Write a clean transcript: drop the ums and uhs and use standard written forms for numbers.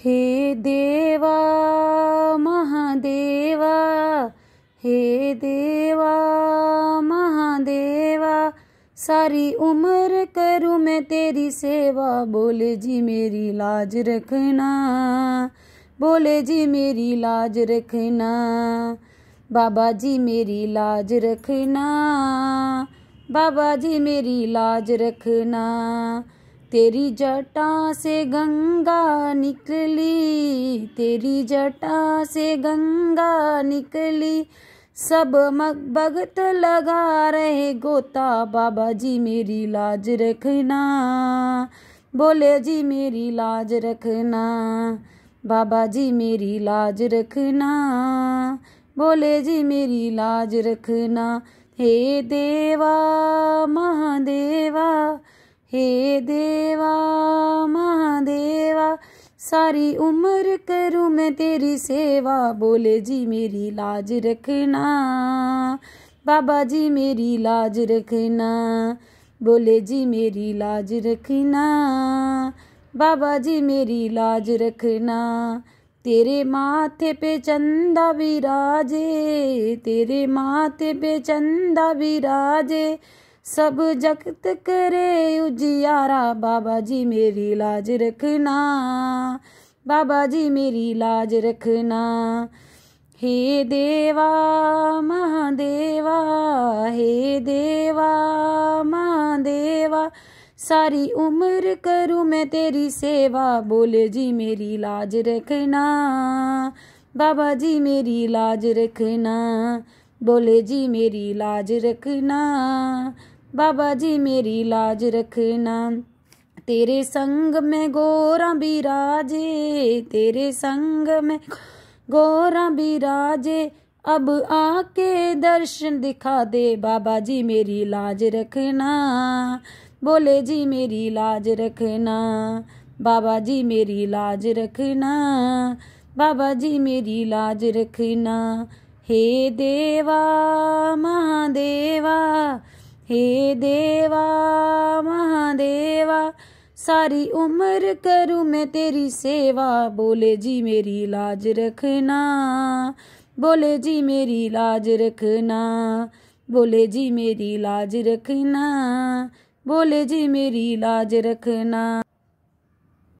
हे देवा महादेवा, हे देवा महादेवा, सारी उम्र करूँ मैं तेरी सेवा। बोले जी मेरी लाज रखना, बोले जी मेरी लाज रखना, बाबा जी मेरी लाज रखना, बाबा जी मेरी लाज रखना। तेरी जटा से गंगा निकली, तेरी जटा से गंगा निकली, सब भगत लगा रहे गोता। बाबा जी मेरी लाज रखना, बोले जी मेरी लाज रखना, बाबा जी मेरी लाज रखना, बोले जी मेरी लाज रखना। हे देवा महादेवा, हे देवा महादेवा, सारी उम्र करूँ मैं तेरी सेवा। बोले जी मेरी लाज रखना, बाबा जी मेरी लाज रखना, बोले जी मेरी लाज रखना, बाबा जी मेरी लाज रखना। तेरे माथे पे चंदा विराजे, तेरे माथे पे चंदा विराजे, सब जगत करे उजियारा। बाबा जी मेरी लाज रखना, बाबा जी मेरी लाज रखना। हे देवा महादेवा, हे देवा महादेवा, सारी उम्र करूँ मैं तेरी सेवा। बोले जी मेरी लाज रखना, बाबा जी मेरी लाज रखना, बोले जी मेरी लाज रखना, बाबा जी मेरी लाज रखना। तेरे संग में गोरा बिराजे, तेरे संग में गोरा बिराजे, अब आके दर्शन दिखा दे। बाबा जी मेरी लाज रखना, बोले जी मेरी लाज रखना, बाबा जी मेरी लाज रखना, बाबा जी मेरी लाज रखना। हे देवा महादेवा, हे देवा महादेवा, सारी उम्र करूँ मैं तेरी सेवा। बोले जी मेरी लाज रखना, बोले जी मेरी लाज रखना, बोले जी मेरी लाज रखना, बोले जी मेरी लाज रखना।